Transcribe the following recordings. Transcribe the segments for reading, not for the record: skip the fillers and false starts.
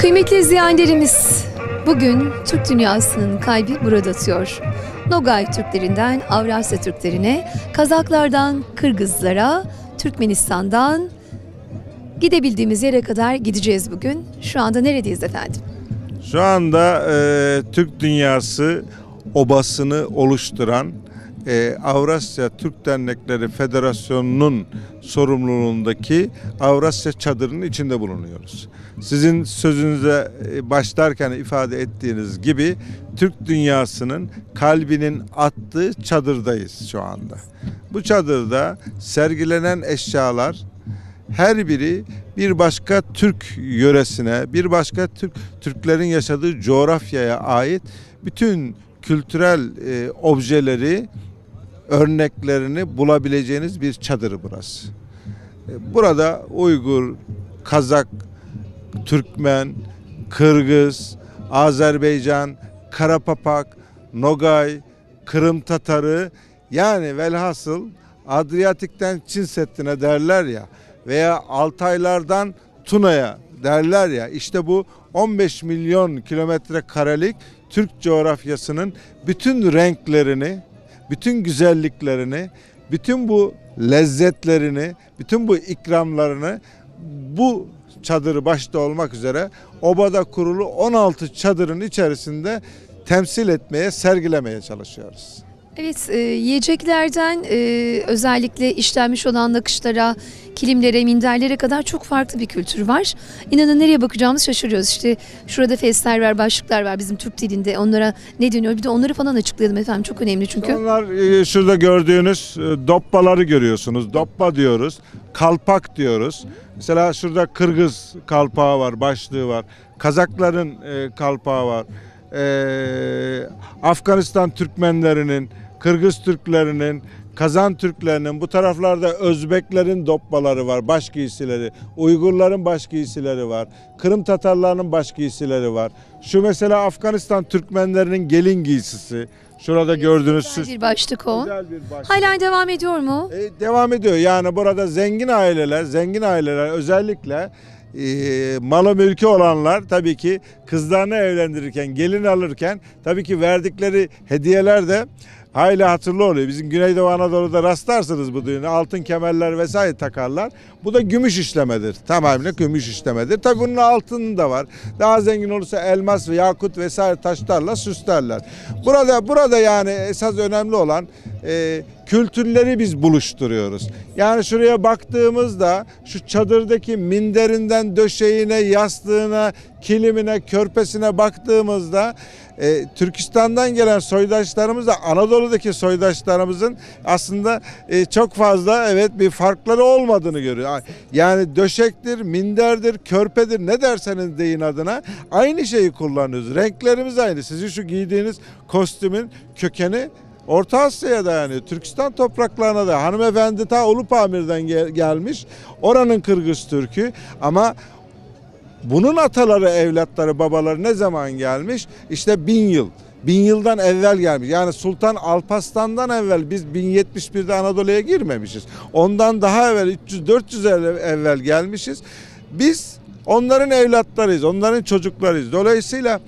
Kıymetli izleyenlerimiz, bugün Türk dünyasının kalbi burada atıyor. Nogay Türklerinden Avrasya Türklerine, Kazaklardan Kırgızlara, Türkmenistan'dan gidebildiğimiz yere kadar gideceğiz bugün. Şu anda neredeyiz efendim? Şu anda Türk dünyası obasını oluşturan Avrasya Türk Dernekleri Federasyonu'nun sorumluluğundaki Avrasya Çadırı'nın içinde bulunuyoruz. Sizin sözünüze başlarken ifade ettiğiniz gibi Türk dünyasının kalbinin attığı çadırdayız şu anda. Bu çadırda sergilenen eşyalar her biri bir başka Türk yöresine, bir başka Türklerin yaşadığı coğrafyaya ait bütün kültürel objeleri, örneklerini bulabileceğiniz bir çadır burası. Burada Uygur, Kazak, Türkmen, Kırgız, Azerbaycan, Karapapak, Nogay, Kırım Tatarı, yani velhasıl Adriyatik'ten Çin Seddi'ne derler ya veya Altaylardan Tuna'ya derler ya, işte bu 15 milyon kilometre karelik Türk coğrafyasının bütün renklerini, bütün güzelliklerini, bütün bu lezzetlerini, bütün bu ikramlarını bu çadırı başta olmak üzere obada kurulu 16 çadırın içerisinde temsil etmeye, sergilemeye çalışıyoruz. Evet, yiyeceklerden özellikle işlenmiş olan nakışlara, kilimlere, minderlere kadar çok farklı bir kültür var. İnanın nereye bakacağımızı şaşırıyoruz. İşte şurada fesler var, başlıklar var bizim Türk dilinde. Onlara ne deniyor? Bir de onları falan açıklayalım efendim. Çok önemli çünkü. Onlar şurada gördüğünüz doppaları görüyorsunuz. Doppa diyoruz. Kalpak diyoruz. Mesela şurada Kırgız kalpağı var, başlığı var. Kazakların kalpağı var. Afganistan Türkmenlerinin, Kırgız Türklerinin, Kazan Türklerinin, bu taraflarda Özbeklerin doppaları var, baş giysileri, Uygurların baş giysileri var, Kırım Tatarlarının baş giysileri var. Şu mesela Afganistan Türkmenlerinin gelin giysisi. Şurada gördüğünüz Güzel bir başlık o. güzel bir başlık. Hala devam ediyor mu? Devam ediyor. Yani burada zengin aileler özellikle malı mülkü olanlar tabii ki kızlarını evlendirirken, gelin alırken tabii ki verdikleri hediyeler de hayli hatırlı oluyor. Bizim Güneydoğu Anadolu'da rastlarsınız bu düğüne. Altın kemerler vesaire takarlar. Bu da gümüş işlemedir. Tamamıyla gümüş işlemedir. Tabii bunun altını da var. Daha zengin olursa elmas ve yakut vesaire taşlarla süslerler. Burada yani esas önemli olan kültürleri biz buluşturuyoruz. Yani şuraya baktığımızda şu çadırdaki minderinden döşeğine, yastığına, kilimine, körpesine baktığımızda Türkistan'dan gelen soydaşlarımız da Anadolu'daki soydaşlarımızın aslında çok fazla bir farkları olmadığını görüyor. Yani döşektir, minderdir, körpedir, ne derseniz deyin adına aynı şeyi kullanıyoruz. Renklerimiz aynı. Sizin şu giydiğiniz kostümün kökeni Orta Asya'ya dayanıyor. Türkistan topraklarına da, hanımefendi ta Ulupamir'den gelmiş. Oranın Kırgız Türk'ü, ama bunun ataları, evlatları, babaları ne zaman gelmiş? İşte 1000 yıl. 1000 yıldan evvel gelmiş. Yani Sultan Alparslan'dan evvel biz 1071'de Anadolu'ya girmemişiz. Ondan daha evvel 300-400 evvel gelmişiz. Biz onların evlatlarıyız, onların çocuklarıyız. Dolayısıyla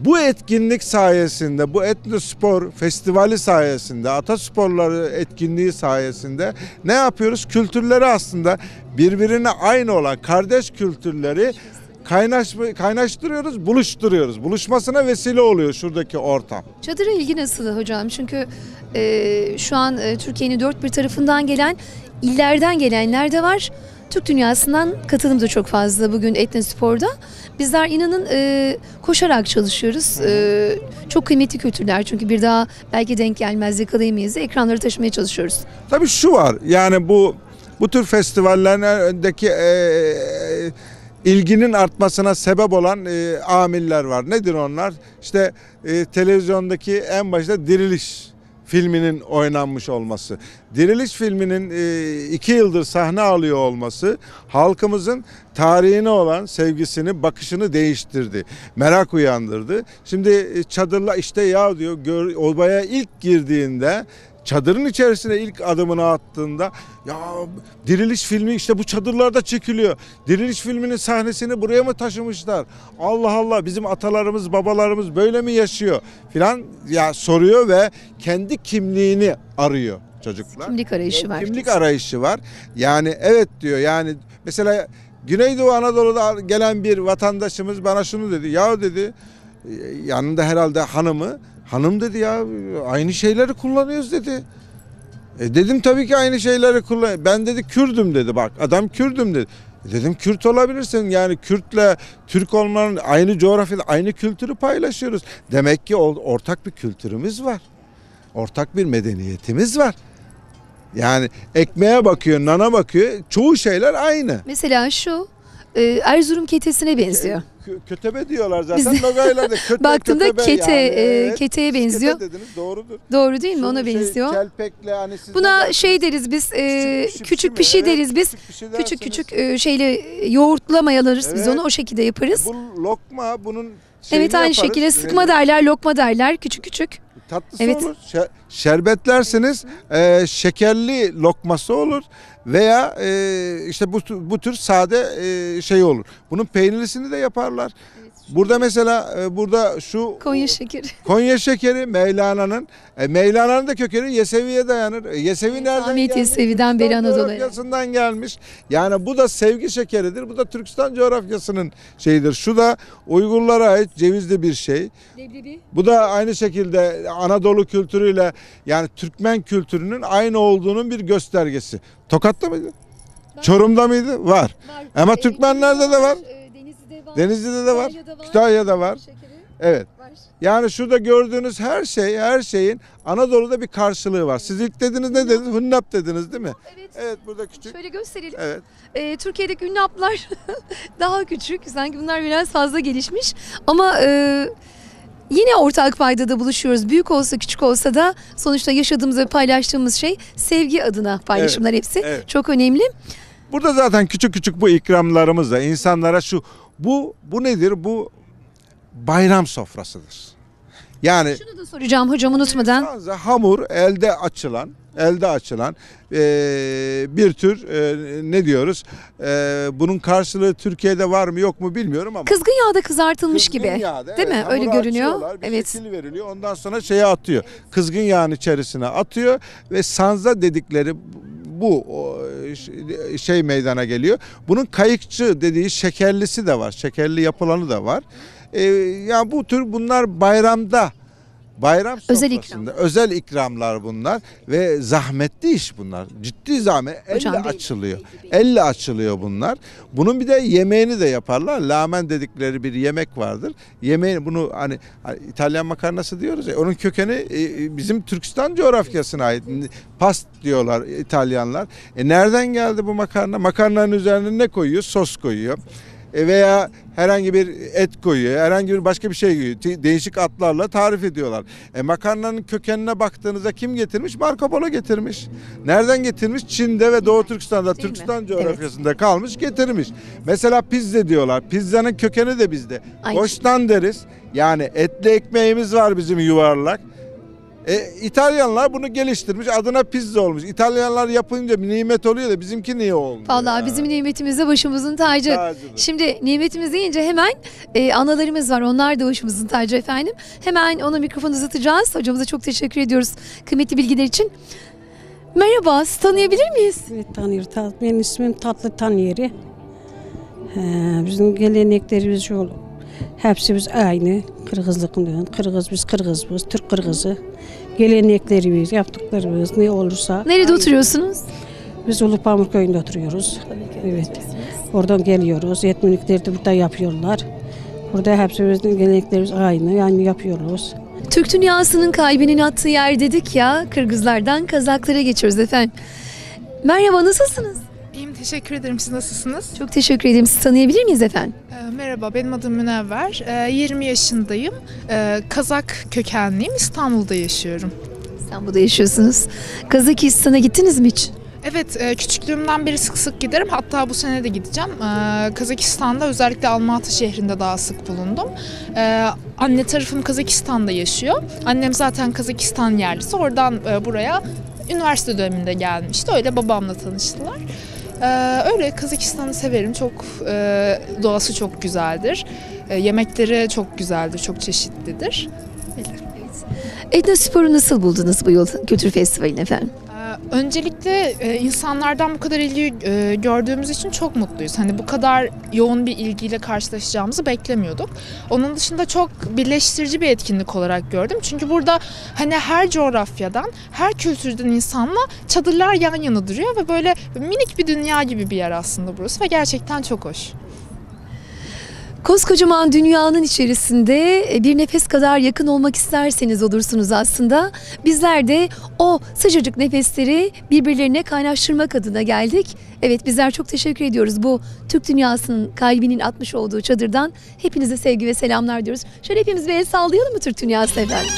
bu etkinlik sayesinde, bu etnospor festivali sayesinde, atasporları etkinliği sayesinde ne yapıyoruz? Kültürleri aslında birbirine aynı olan kardeş kültürleri kaynaştırıyoruz, buluşturuyoruz. Buluşmasına vesile oluyor şuradaki ortam. Çadıra ilgi nasıl hocam? Çünkü şu an Türkiye'nin dört bir tarafından gelen, illerden gelenler de var. Türk dünyasından katılım da çok fazla bugün etnosporda. Bizler inanın koşarak çalışıyoruz. Çok kıymetli kültürler, çünkü bir daha belki denk gelmez, yakalayamayız. Ekranları taşımaya çalışıyoruz. Tabii şu var, yani bu tür festivallerdeki ilginin artmasına sebep olan amiller var. Nedir onlar? İşte televizyondaki en başta Diriliş filminin oynanmış olması, Diriliş filminin 2 yıldır sahne alıyor olması halkımızın tarihine olan sevgisini, bakışını değiştirdi. Merak uyandırdı. Şimdi çadırla işte ya diyor, obaya ilk girdiğinde çadırın içerisine ilk adımını attığında ya Diriliş filmi işte bu çadırlarda çekiliyor. Diriliş filminin sahnesini buraya mı taşımışlar? Allah Allah, bizim atalarımız babalarımız böyle mi yaşıyor filan ya soruyor ve kendi kimliğini arıyor çocuklar. Kimlik arayışı var. Kimlik arayışı var. Yani evet diyor, yani mesela Güneydoğu Anadolu'da gelen bir vatandaşımız bana şunu dedi. Ya dedi, yanında herhalde hanımı. Hanım dedi ya aynı şeyleri kullanıyoruz dedi. Dedim tabii ki aynı şeyleri kullan. Ben dedi Kürdüm dedi, bak adam Kürdüm dedi. Dedim Kürt olabilirsin, yani Kürtle Türk olmanın aynı coğrafyada aynı kültürü paylaşıyoruz. Demek ki ortak bir kültürümüz var. Ortak bir medeniyetimiz var. Yani ekmeğe bakıyor, nana bakıyor, çoğu şeyler aynı. Mesela şu Erzurum ketesine benziyor. Kötebe diyorlar zaten logaylarda. Baktığımda kötebe kete, yani, evet. keteye benziyor. Kete dediniz, doğrudur. Doğru değil mi? Şu Ona benziyor. Kelpekle hani siz Buna şey deriz biz, küçük pişi mi? deriz biz. Küçük pişi Küçük dersiniz. küçük şeyle yoğurtlamayalarız biz Evet. onu, o şekilde yaparız. Bu lokma, bunun şeyini Evet, aynı yaparız. şekilde sıkma derler, lokma derler, küçük küçük. Tatlısı Evet. olur. Şerbetlersiniz, şekerli lokması olur veya işte bu tür sade şey olur. Bunun peynirlisini de yaparlar. Burada mesela burada şu Konya şekeri. Konya şekeri Mevlana'nın. Mevlana'nın da kökeni Yesevi'ye dayanır. Yesevi nereden Ahmet gelmiş? Yesevi'den beri Türkistan Anadolu'ya. coğrafyasından gelmiş. Yani bu da sevgi şekeridir. Bu da Türkistan coğrafyasının şeyidir. Şu da Uygurlara ait cevizli bir şey. Leblebi. Bu da aynı şekilde Anadolu kültürüyle, yani Türkmen kültürünün aynı olduğunun bir göstergesi. Tokat'ta mıydı? Çorum'da mıydı? Var. Ama Türkmenlerde de var. Denizli'de de var. Kütahya'da var. Evet. Yani şurada gördüğünüz her şeyin Anadolu'da bir karşılığı var. Siz ilk dediniz, ne dediniz? Hünnap dediniz değil mi? Evet. Evet, burada küçük. Şöyle gösterelim. Evet. Türkiye'deki ünlü haplar daha küçük. Sanki bunlar biraz fazla gelişmiş. Ama yine ortak paydada buluşuyoruz. Büyük olsa küçük olsa da sonuçta yaşadığımız ve paylaştığımız şey sevgi adına paylaşımlar hepsi. evet. Çok önemli. Burada zaten küçük küçük bu ikramlarımızla insanlara bu nedir? Bu bayram sofrasıdır. Yani Şunu da soracağım hocam unutmadan. sadece hamur elde açılan bir tür ne diyoruz? Bunun karşılığı Türkiye'de var mı yok mu bilmiyorum ama Kızgın yağda kızartılmış kızgın gibi. yağda, Değil mi? evet, Öyle hamuru görünüyor. açıyorlar, bir Evet. şekil veriliyor. Ondan sonra şeye atıyor. Kızgın yağın içerisine atıyor ve sanza dedikleri bu şey meydana geliyor. Bunun kayıkçı dediği şekerlisi de var. Şekerli yapılanı da var. Yani bunlar bayram Özel sofrasında özel ikramlar bunlar ve zahmetli iş bunlar. Ciddi zahmet. Hocam Elle değil. açılıyor. Elle açılıyor bunlar. Bunun bir de yemeğini de yaparlar. Lamen dedikleri bir yemek vardır. Yemeğini bunu hani İtalyan makarnası diyoruz ya, onun kökeni bizim Türkistan coğrafyasına ait. Past diyorlar İtalyanlar. Nereden geldi bu makarna? Makarnanın üzerine ne koyuyor? Sos koyuyor. Veya herhangi bir et koyuyor, herhangi bir başka bir şey koyuyor. Değişik adlarla tarif ediyorlar. Makarnanın kökenine baktığınızda kim getirmiş? Marco Polo getirmiş. Nereden getirmiş? Çin'de ve Doğu Türkistan'da, Değil mi? Türkistan coğrafyasında kalmış, getirmiş. Mesela pizza diyorlar. Pizzanın kökeni de bizde. Aynı. Boştan deriz. Yani etli ekmeğimiz var bizim yuvarlak. İtalyanlar bunu geliştirmiş, adına pizza olmuş. İtalyanlar yapınca bir nimet oluyor da bizimki niye olmuyor? Vallahi bizim nimetimiz de başımızın tacı. Tacıdır. Şimdi nimetimiz deyince hemen analarımız var. Onlar da başımızın tacı efendim. Hemen ona mikrofonu uzatacağız. Hocamıza çok teşekkür ediyoruz kıymetli bilgiler için. Merhaba, sizi tanıyabilir miyiz? Evet, tanıyoruz. Benim ismim Tatlı Tanyeri. Bizim geleneklerimiz şu, hepsi biz aynı. Kırgızlıktan, biz Kırgızız, Türk Kırgızı. Geleneklerimiz, yaptıklarımız ne olursa. Nerede oturuyorsunuz? Biz Ulupamur köyünde oturuyoruz. Evet. Oradan geliyoruz. Yetminlikleri de burada yapıyorlar. Burada hepsimizin geleneklerimiz aynı. Yani yapıyoruz. Türk dünyasının kalbinin attığı yer dedik ya, Kırgızlardan Kazaklara geçiyoruz efendim. Merhaba, nasılsınız? İyiyim, teşekkür ederim. Siz nasılsınız? Çok teşekkür ederim. Sizi tanıyabilir miyiz efendim? Merhaba, benim adım Münevver. 20 yaşındayım. Kazak kökenliyim. İstanbul'da yaşıyorum. İstanbul'da yaşıyorsunuz. Kazakistan'a gittiniz mi hiç? Evet, küçüklüğümden beri sık sık giderim. Hatta bu sene de gideceğim. Kazakistan'da, özellikle Almatı şehrinde daha sık bulundum. Anne tarafım Kazakistan'da yaşıyor. Annem zaten Kazakistan yerlisi. Oradan buraya üniversite döneminde gelmişti. Öyle babamla tanıştılar. Öyle Kazakistan'ı severim. Çok doğası çok güzeldir. Yemekleri çok güzeldir, çok çeşitlidir. Etnospor'u nasıl buldunuz bu yıl kültür festivalini efendim? Öncelikle insanlardan bu kadar ilgi gördüğümüz için çok mutluyuz. Hani bu kadar yoğun bir ilgiyle karşılaşacağımızı beklemiyorduk. Onun dışında çok birleştirici bir etkinlik olarak gördüm. Çünkü burada hani her coğrafyadan, her kültürden insanla çadırlar yan yana duruyor ve böyle minik bir dünya gibi bir yer aslında burası ve gerçekten çok hoş. Koskocaman dünyanın içerisinde bir nefes kadar yakın olmak isterseniz olursunuz aslında. Bizler de o sıcacık nefesleri birbirlerine kaynaştırmak adına geldik. Evet, bizler çok teşekkür ediyoruz bu Türk dünyasının kalbinin atmış olduğu çadırdan. Hepinize sevgi ve selamlar diyoruz. Şöyle hepimiz bir el sallayalım mı Türk dünyası efendim?